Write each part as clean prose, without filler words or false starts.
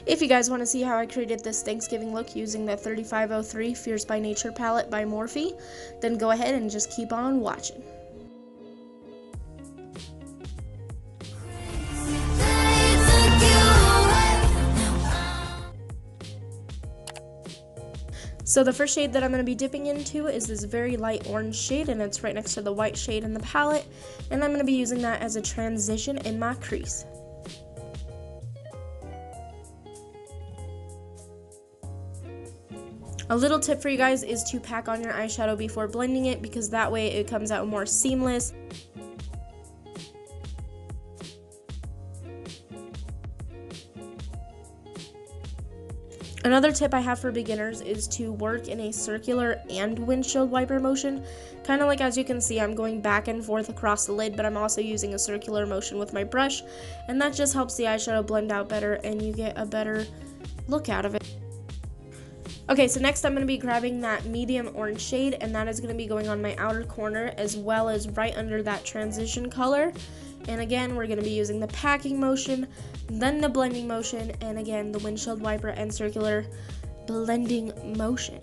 If you guys want to see how I created this Thanksgiving look using the 3503 Fierce by Nature palette by Morphe, then go ahead and just keep on watching. So the first shade that I'm going to be dipping into is this very light orange shade, and it's right next to the white shade in the palette, and I'm going to be using that as a transition in my crease. A little tip for you guys is to pack on your eyeshadow before blending it, because that way it comes out more seamless. Another tip I have for beginners is to work in a circular and windshield wiper motion. Kind of like, as you can see, I'm going back and forth across the lid, but I'm also using a circular motion with my brush, and that just helps the eyeshadow blend out better and you get a better look out of it. Okay, so next I'm going to be grabbing that medium orange shade, and that is going to be going on my outer corner as well as right under that transition color. And again, we're going to be using the packing motion, then the blending motion, and again, the windshield wiper and circular blending motion.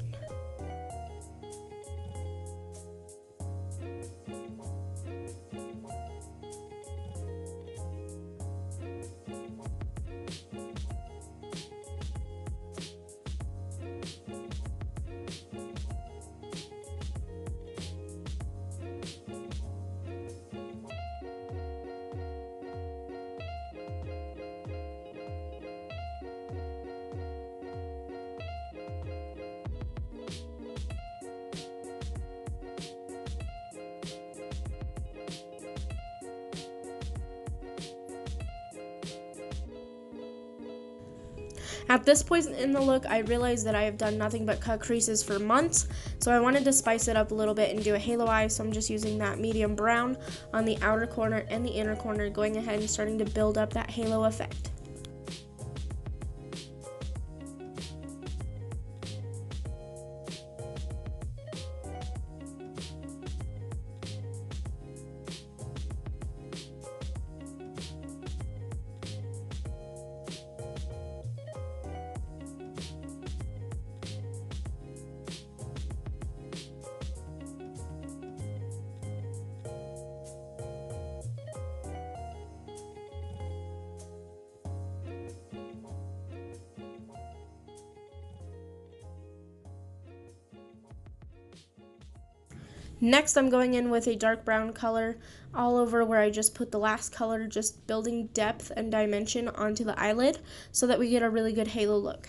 At this point in the look, I realized that I have done nothing but cut creases for months, so I wanted to spice it up a little bit and do a halo eye, so I'm just using that medium brown on the outer corner and the inner corner, going ahead and starting to build up that halo effect. Next, I'm going in with a dark brown color all over where I just put the last color, just building depth and dimension onto the eyelid so that we get a really good halo look.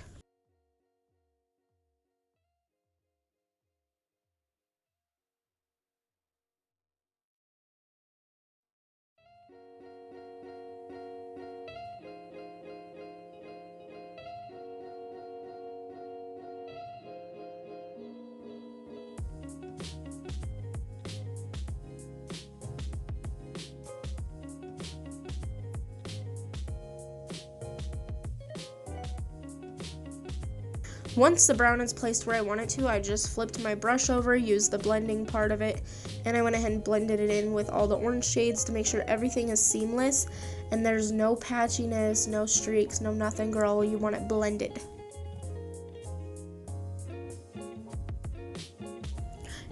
Once the brown is placed where I want it to, I just flipped my brush over, used the blending part of it, and I went ahead and blended it in with all the orange shades to make sure everything is seamless and there's no patchiness, no streaks, no nothing, girl. You want it blended.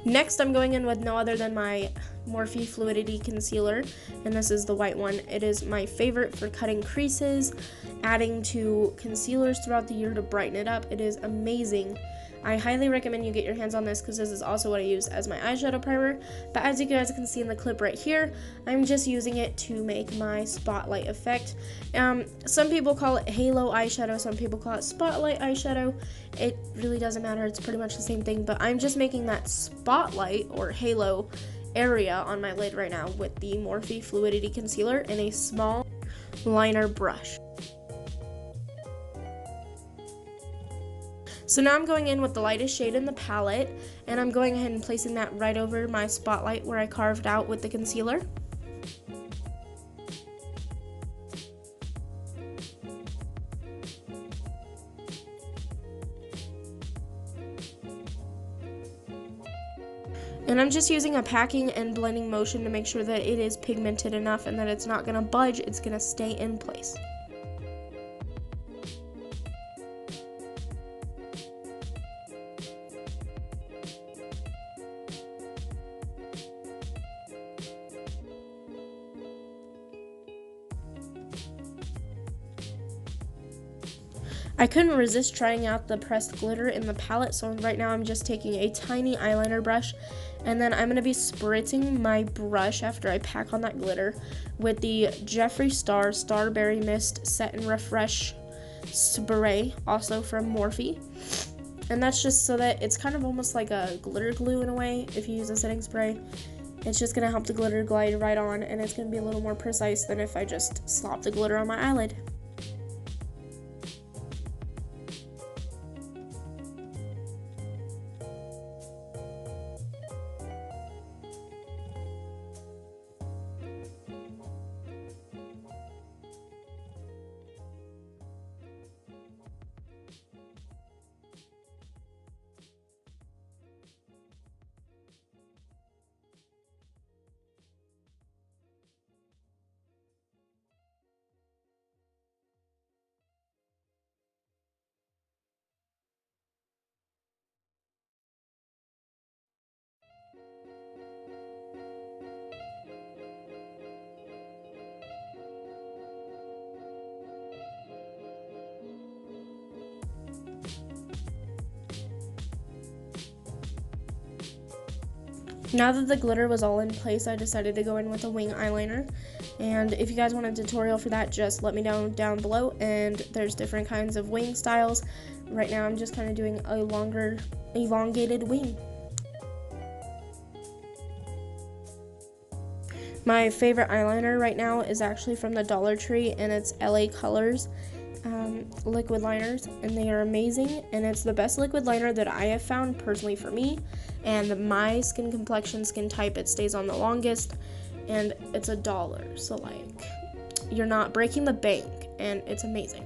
Next, I'm going in with no other than my Morphe Fluidity Concealer, and this is the white one. It is my favorite for cutting creases, adding to concealers throughout the year to brighten it up. It is amazing. I highly recommend you get your hands on this because this is also what I use as my eyeshadow primer, but as you guys can see in the clip right here, I'm just using it to make my spotlight effect. Some people call it halo eyeshadow, some people call it spotlight eyeshadow. It really doesn't matter, it's pretty much the same thing, but I'm just making that spotlight or halo area on my lid right now with the Morphe Fluidity Concealer and a small liner brush. So now I'm going in with the lightest shade in the palette, and I'm going ahead and placing that right over my spotlight where I carved out with the concealer. And I'm just using a packing and blending motion to make sure that it is pigmented enough and that it's not going to budge, it's going to stay in place. I couldn't resist trying out the pressed glitter in the palette, so right now I'm just taking a tiny eyeliner brush, and then I'm going to be spritzing my brush after I pack on that glitter with the Jeffree Star Starberry Mist Set and Refresh spray, also from Morphe. And that's just so that it's kind of almost like a glitter glue in a way if you use a setting spray. It's just going to help the glitter glide right on, and it's going to be a little more precise than if I just slop the glitter on my eyelid. Now that the glitter was all in place, I decided to go in with a wing eyeliner. And if you guys want a tutorial for that, just let me know down below. And there's different kinds of wing styles. Right now I'm just kind of doing a longer, elongated wing. My favorite eyeliner right now is actually from the Dollar Tree, and it's LA Colors liquid liners, and they are amazing, and it's the best liquid liner that I have found personally for me and my skin complexion, skin type. It stays on the longest, and it's $1, so like you're not breaking the bank, and it's amazing.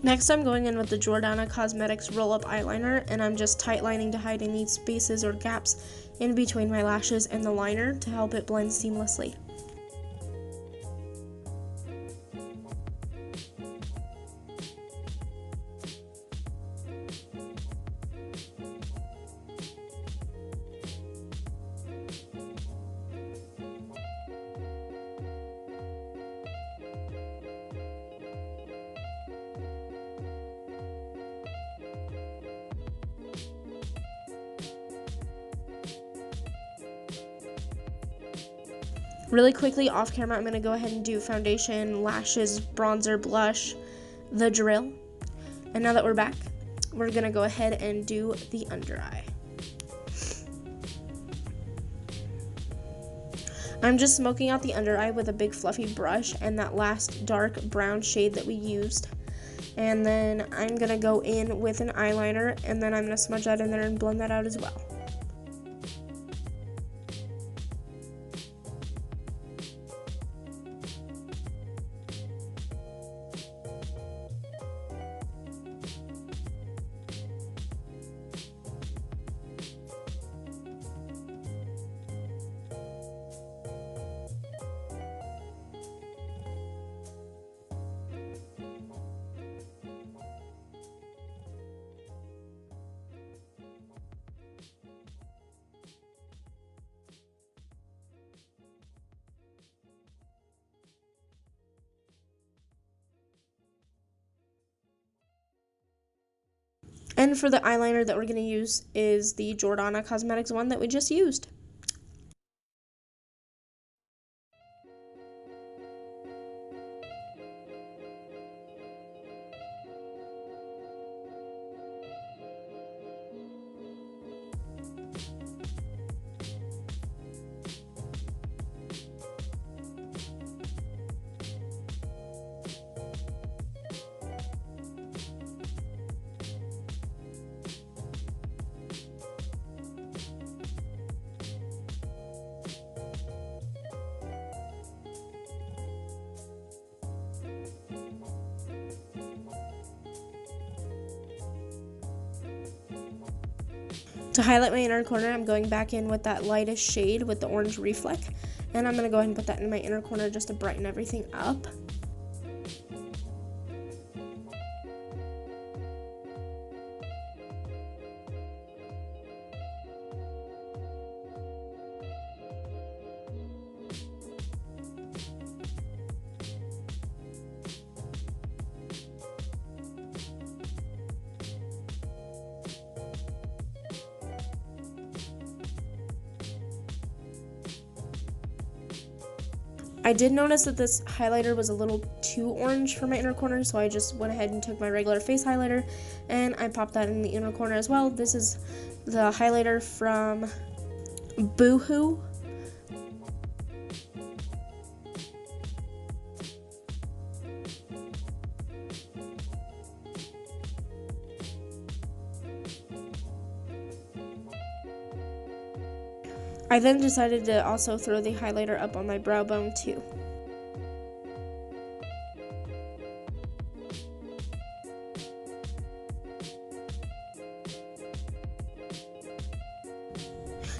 Next, I'm going in with the Jordana Cosmetics Roll-Up Eyeliner, and I'm just tight lining to hide any spaces or gaps in between my lashes and the liner to help it blend seamlessly. Really quickly off camera, I'm going to go ahead and do foundation, lashes, bronzer, blush, the drill. And now that we're back, we're going to go ahead and do the under eye. I'm just smoking out the under eye with a big fluffy brush and that last dark brown shade that we used. And then I'm going to go in with an eyeliner, and then I'm going to smudge that in there and blend that out as well. And for the eyeliner that we're going to use is the Jordana Cosmetics one that we just used. To highlight my inner corner, I'm going back in with that lightest shade with the orange reflect, and I'm going to go ahead and put that in my inner corner just to brighten everything up. I did notice that this highlighter was a little too orange for my inner corner, so I just went ahead and took my regular face highlighter and I popped that in the inner corner as well. This is the highlighter from Boohoo. I then decided to also throw the highlighter up on my brow bone too.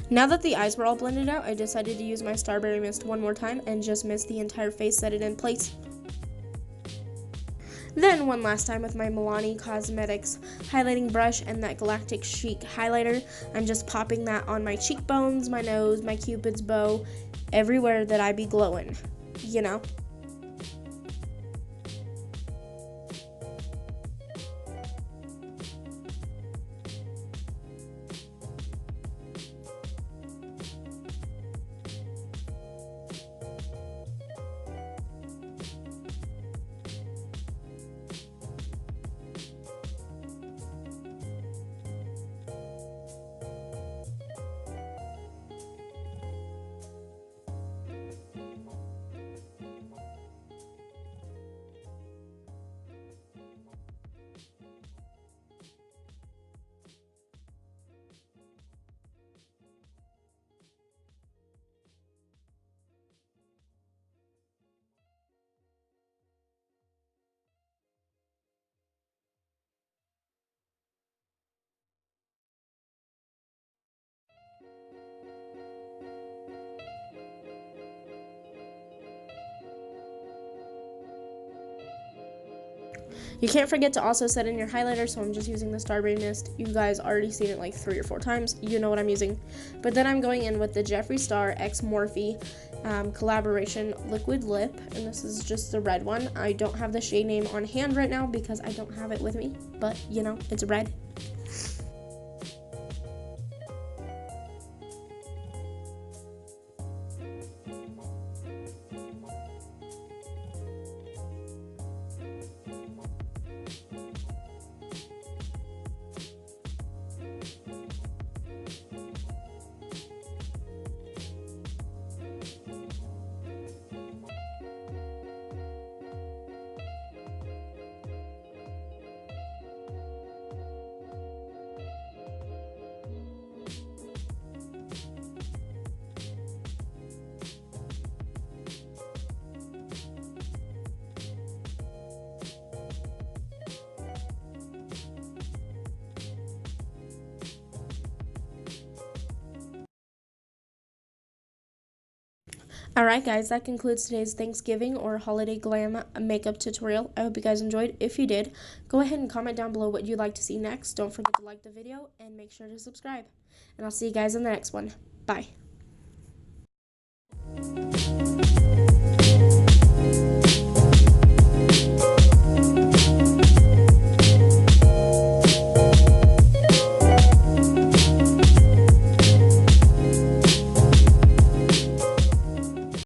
Now that the eyes were all blended out, I decided to use my Starberry Mist one more time and just mist the entire face, set it in place. Then one last time with my Milani Cosmetics highlighting brush and that Galactic Chic highlighter, I'm just popping that on my cheekbones, my nose, my Cupid's bow, everywhere that I be glowing, you know. You can't forget to also set in your highlighter, so I'm just using the Starberry Mist. You guys already seen it like 3 or 4 times. You know what I'm using. But then I'm going in with the Jeffree Star X Morphe collaboration liquid lip, and this is just the red one. I don't have the shade name on hand right now because I don't have it with me, but you know, it's red. Alright guys, that concludes today's Thanksgiving or holiday glam makeup tutorial. I hope you guys enjoyed. If you did, go ahead and comment down below what you'd like to see next. Don't forget to like the video and make sure to subscribe. And I'll see you guys in the next one. Bye.